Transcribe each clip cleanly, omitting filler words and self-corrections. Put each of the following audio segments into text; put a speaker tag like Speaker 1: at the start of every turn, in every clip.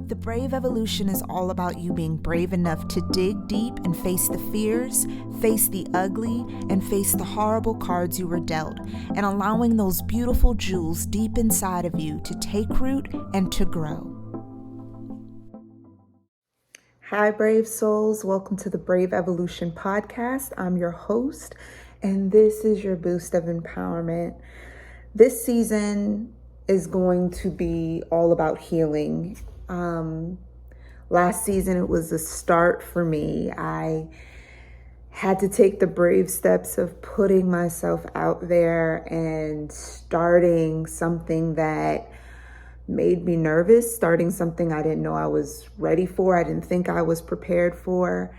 Speaker 1: The Brave Evolution is all about you being brave enough to dig deep and face the fears, face the ugly, and face the horrible cards you were dealt, and allowing those beautiful jewels deep inside of you to take root and to grow. Hi, brave souls. Welcome to the Brave Evolution podcast. I'm your host, and this is your boost of empowerment. This season is going to be all about healing. Last season, it was a start for me. I had to take the brave steps of putting myself out there and starting something that made me nervous, starting something I didn't know I was ready for. I didn't think I was prepared for.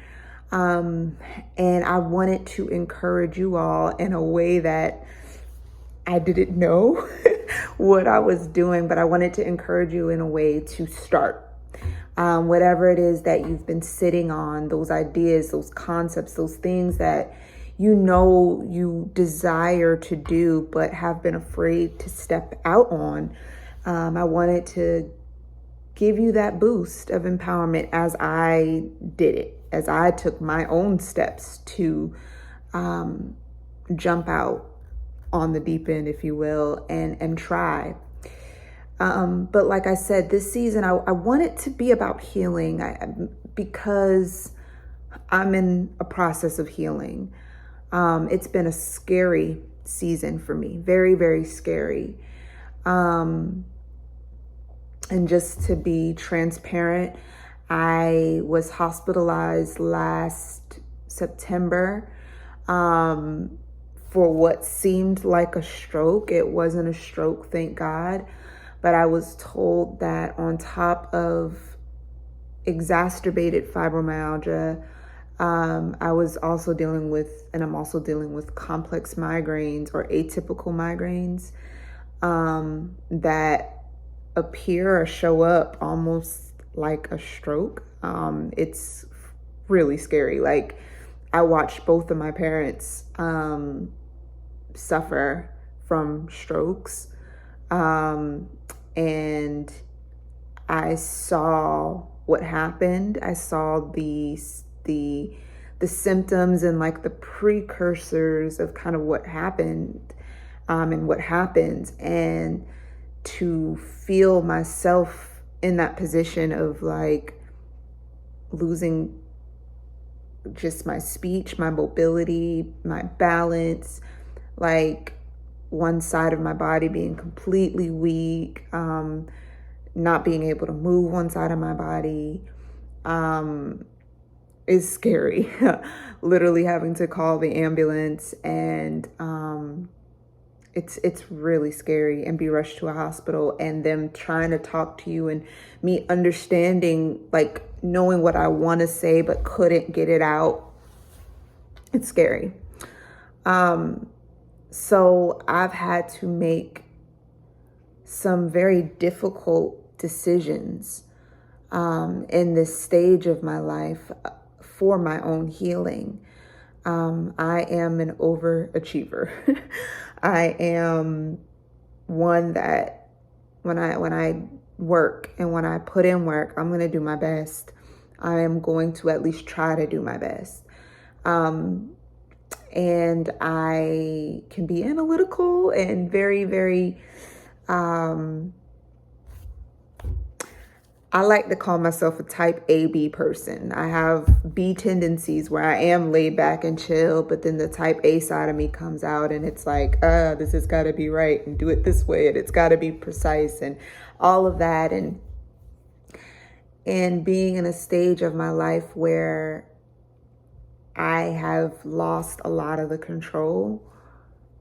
Speaker 1: And I wanted to encourage you all in a way that I didn't know what I was doing, but I wanted to encourage you in a way to start. Whatever it is that you've been sitting on, those ideas, those concepts, those things that you know you desire to do, but have been afraid to step out on. I wanted to give you that boost of empowerment as I did it, as I took my own steps to jump out on the deep end, if you will, and try. But like I said, this season, I want it to be about healing because I'm in a process of healing. It's been a scary season for me, very, very scary. And just to be transparent, I was hospitalized last September for what seemed like a stroke. It wasn't a stroke, thank God. But I was told that on top of exacerbated fibromyalgia, I was also dealing with, and I'm also dealing with complex migraines or atypical migraines that appear or show up almost like a stroke. It's really scary. Like, I watched both of my parents suffer from strokes. And I saw what happened. I saw the symptoms and like the precursors of kind of what happened, and what happens, and to feel myself in that position of like losing just my speech, my mobility, my balance, like one side of my body being completely weak, not being able to move one side of my body, is scary. Literally having to call the ambulance, and it's really scary, and be rushed to a hospital, and them trying to talk to you, and me understanding, like knowing what I want to say but couldn't get it out. It's scary. So I've had to make some very difficult decisions in this stage of my life for my own healing. I am an overachiever. I am one that when I work and when I put in work, I'm going to do my best. I am going to at least try to do my best. And I can be analytical and very, very, I like to call myself a type AB person. I have B tendencies where I am laid back and chill, but then the type A side of me comes out, and it's like, this has got to be right, and do it this way, and it's got to be precise, and all of that. And being in a stage of my life where I have lost a lot of the control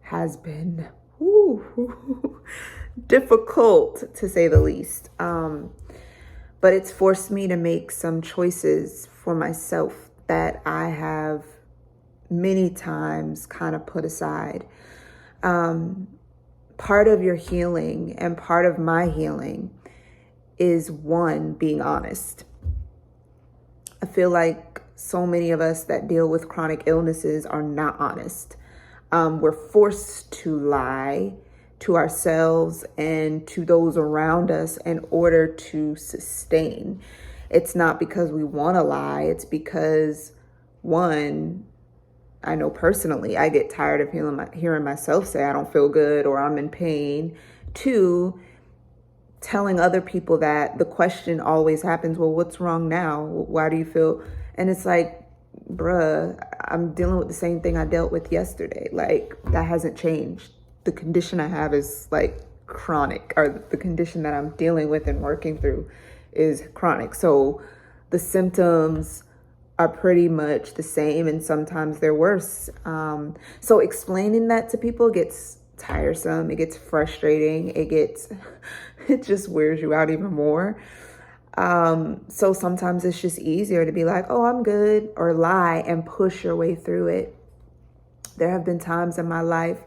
Speaker 1: has been difficult, to say the least. But it's forced me to make some choices for myself that I have many times kind of put aside. Part of your healing and part of my healing is, one, being honest. I feel like so many of us that deal with chronic illnesses are not honest. We're forced to lie to ourselves and to those around us in order to sustain. It's not because we want to lie. It's because, one, I know personally, I get tired of hearing myself say I don't feel good or I'm in pain. Two, telling other people that the question always happens, well, what's wrong now? Why do you feel? And it's like, bruh, I'm dealing with the same thing I dealt with yesterday. Like, that hasn't changed. The condition I have is like chronic, or the condition that I'm dealing with and working through is chronic. So the symptoms are pretty much the same, and sometimes they're worse. So explaining that to people gets tiresome. It gets frustrating. It just wears you out even more. So sometimes it's just easier to be like, oh, I'm good, or lie and push your way through it. There have been times in my life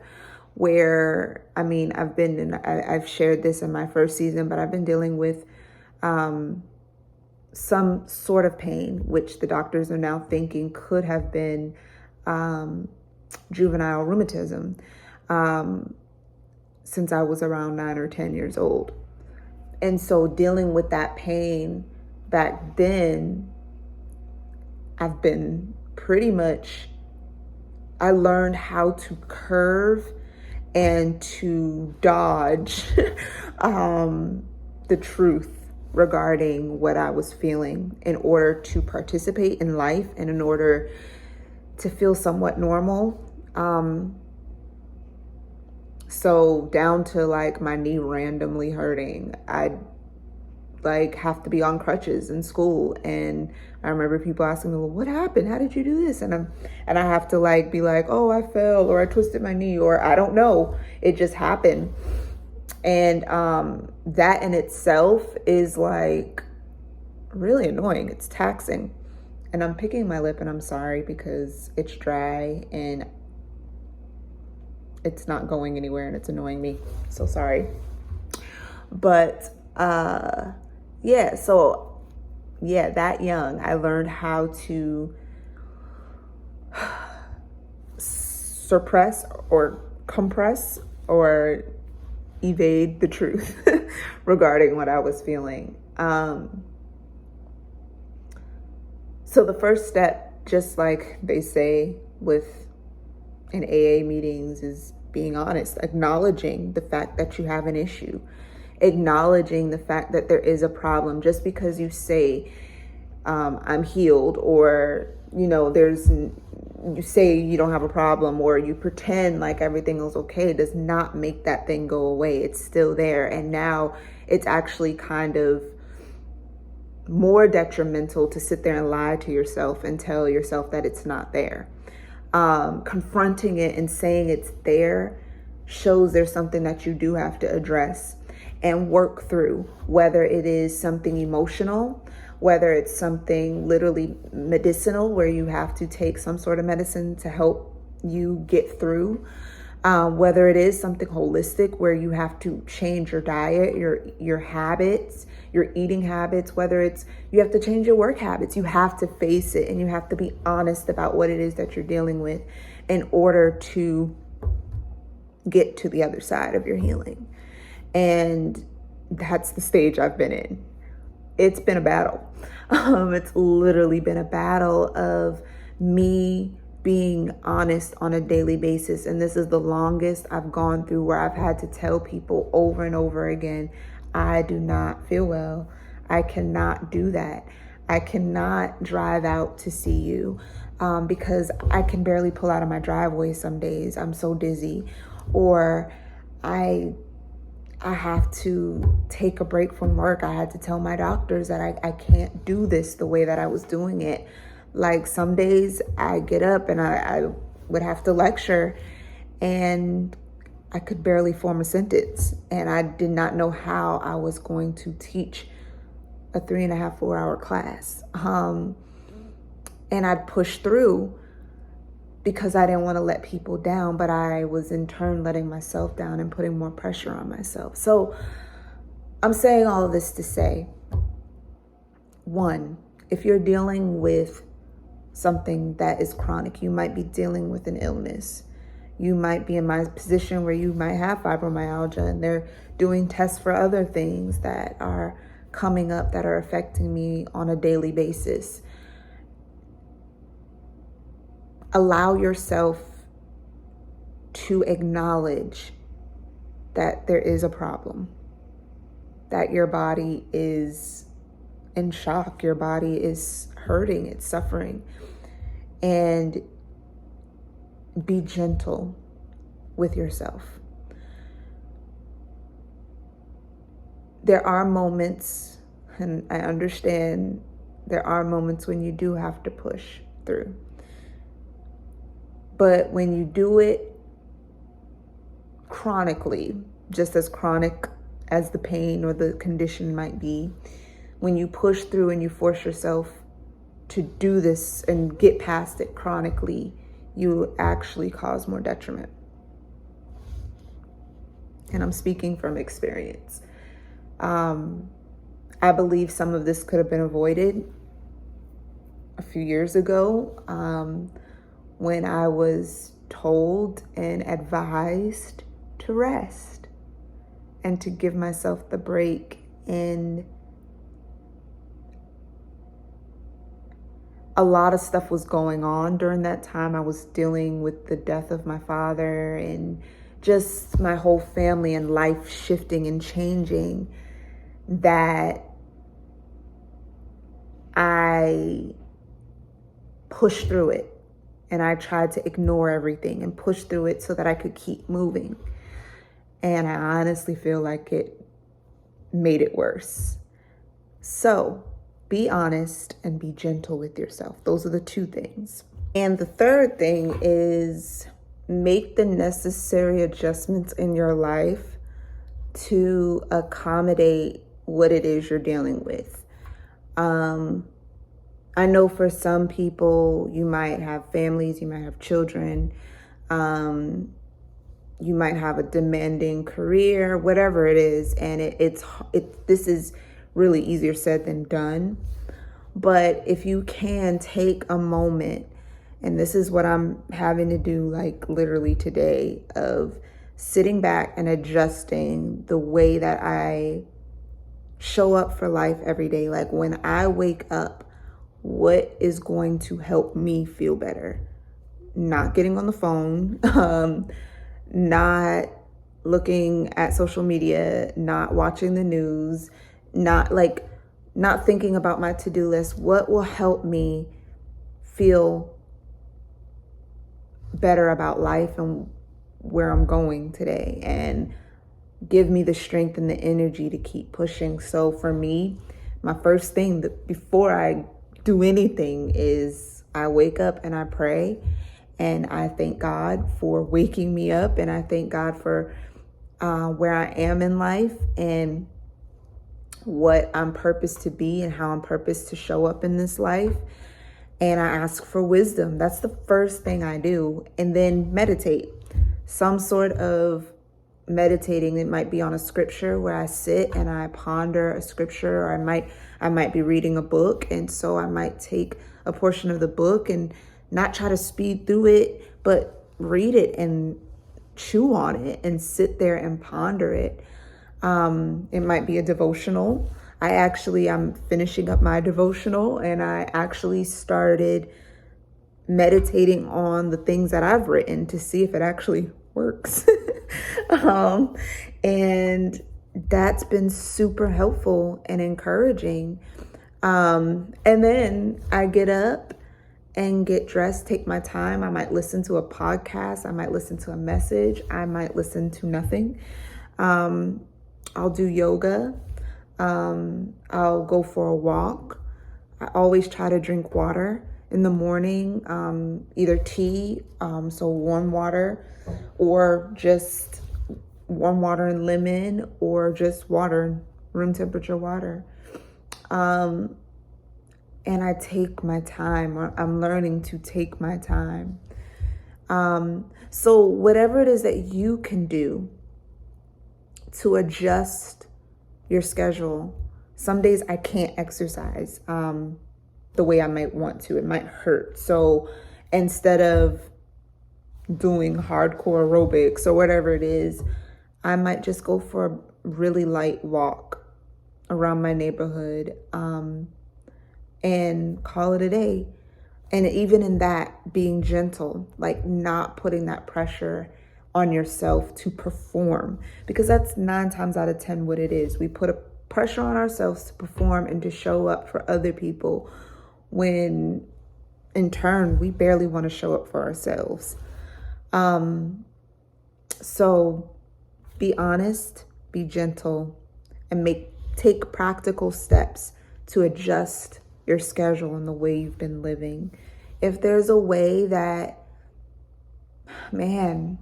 Speaker 1: where, I've shared this in my first season, but I've been dealing with some sort of pain, which the doctors are now thinking could have been juvenile rheumatism, since I was around 9 or 10 years old. And so dealing with that pain back then, I've been I learned how to curve and to dodge the truth regarding what I was feeling in order to participate in life and in order to feel somewhat normal. So down to like my knee randomly hurting, I'd like have to be on crutches in school. And I remember people asking me, well, what happened? How did you do this? And I have to like be like, oh, I fell, or I twisted my knee, or I don't know. It just happened. And that in itself is like really annoying. It's taxing. And I'm picking my lip, and I'm sorry because it's dry and it's not going anywhere and it's annoying me. So sorry. But that young, I learned how to suppress or compress or evade the truth regarding what I was feeling. So the first step, just like they say in AA meetings, is being honest, acknowledging the fact that you have an issue, acknowledging the fact that there is a problem. Just because you say, I'm healed, or, you say you don't have a problem, or you pretend like everything is okay, does not make that thing go away. It's still there. And now it's actually kind of more detrimental to sit there and lie to yourself and tell yourself that it's not there. Confronting it and saying it's there shows there's something that you do have to address and work through, whether it is something emotional, whether it's something literally medicinal where you have to take some sort of medicine to help you get through, whether it is something holistic where you have to change your diet, your habits, your eating habits, whether it's you have to change your work habits. You have to face it, and you have to be honest about what it is that you're dealing with in order to get to the other side of your healing. And that's the stage I've been in. It's been a battle. It's literally been a battle of me being honest on a daily basis. And this is the longest I've gone through, where I've had to tell people over and over again, I do not feel well. I cannot do that. I cannot drive out to see you because I can barely pull out of my driveway some days. I'm so dizzy. Or I have to take a break from work. I had to tell my doctors that I can't do this the way that I was doing it. Like some days I get up and I would have to lecture and I could barely form a sentence. And I did not know how I was going to teach a 3.5, 4-hour class. And I'd push through because I didn't want to let people down, but I was in turn letting myself down and putting more pressure on myself. So I'm saying all of this to say, one, if you're dealing with something that is chronic, you might be dealing with an illness. You might be in my position where you might have fibromyalgia and they're doing tests for other things that are coming up that are affecting me on a daily basis. Allow yourself to acknowledge that there is a problem, that your body is in shock, your body is hurting, it's suffering, and be gentle with yourself. There are moments, and I understand there are moments when you do have to push through. But when you do it chronically, just as chronic as the pain or the condition might be, when you push through and you force yourself to do this and get past it chronically, you actually cause more detriment. And I'm speaking from experience. I believe some of this could have been avoided a few years ago when I was told and advised to rest and to give myself the break. And a lot of stuff was going on during that time. I was dealing with the death of my father and just my whole family and life shifting and changing, that I pushed through it. And I tried to ignore everything and push through it so that I could keep moving. And I honestly feel like it made it worse. So be honest and be gentle with yourself. Those are the two things. And the third thing is make the necessary adjustments in your life to accommodate what it is you're dealing with. I know for some people, you might have families, you might have children, you might have a demanding career, whatever it is, and this is really easier said than done. But if you can take a moment, and this is what I'm having to do, like literally today, of sitting back and adjusting the way that I show up for life every day. Like when I wake up, what is going to help me feel better? Not getting on the phone, not looking at social media, not watching the news, not thinking about my to-do list. What will help me feel better about life and where I'm going today, and give me the strength and the energy to keep pushing? So for me, my first thing before I do anything is I wake up and I pray, and I thank God for waking me up, and I thank God for where I am in life and what I'm purposed to be and how I'm purposed to show up in this life. And I ask for wisdom. That's the first thing I do. And then meditate. Some sort of meditating. It might be on a scripture where I sit and I ponder a scripture, or I might be reading a book, and so I might take a portion of the book and not try to speed through it, but read it and chew on it and sit there and ponder it. It might be a devotional. I'm finishing up my devotional, and I actually started meditating on the things that I've written to see if it actually works. And that's been super helpful and encouraging. And then I get up and get dressed, take my time. I might listen to a podcast. I might listen to a message. I might listen to nothing. I'll do yoga. I'll go for a walk. I always try to drink water in the morning, either tea, so warm water, or just warm water and lemon, or just water, room temperature water. And I take my time, or I'm learning to take my time. So whatever it is that you can do to adjust your schedule. Some days I can't exercise the way I might want to. It might hurt. So instead of doing hardcore aerobics or whatever it is, I might just go for a really light walk around my neighborhood and call it a day. And even in that, being gentle, like not putting that pressure on yourself to perform, because that's 9 times out of 10 what it is. We put a pressure on ourselves to perform and to show up for other people when in turn we barely want to show up for ourselves. So be honest, be gentle, and take practical steps to adjust your schedule and the way you've been living. If there's a way that, man,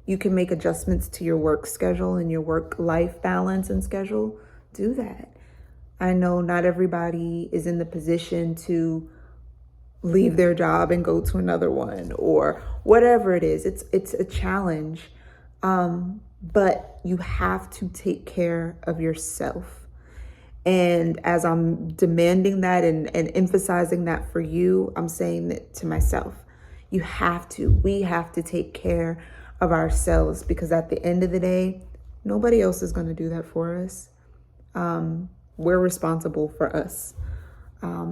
Speaker 1: you can make adjustments to your work schedule and your work-life balance and schedule, do that. I know not everybody is in the position to leave their job and go to another one or whatever it is. It's a challenge, but you have to take care of yourself. And as I'm demanding that and emphasizing that for you, I'm saying that to myself. We have to take care of ourselves, because at the end of the day, nobody else is going to do that for us. We're responsible for us.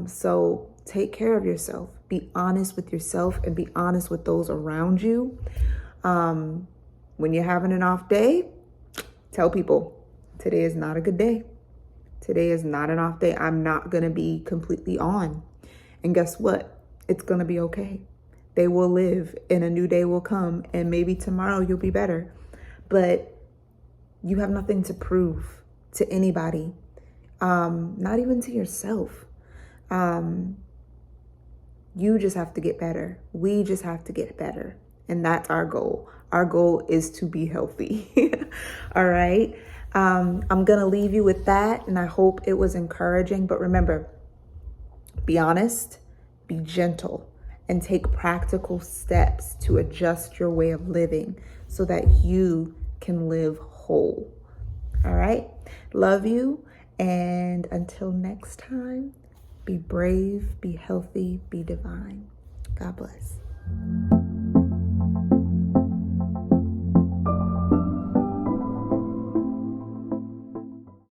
Speaker 1: So take care of yourself. Be honest with yourself and be honest with those around you. When you're having an off day, tell people, today is not a good day. Today is not an off day. I'm not going to be completely on. And guess what? It's going to be okay. They will live and a new day will come, and maybe tomorrow you'll be better. But you have nothing to prove to anybody, not even to yourself. You just have to get better. We just have to get better. And that's our goal. Our goal is to be healthy. All right. I'm going to leave you with that, and I hope it was encouraging. But remember, be honest, be gentle, and take practical steps to adjust your way of living so that you can live whole. All right. Love you. And until next time, be brave, be healthy, be divine. God bless.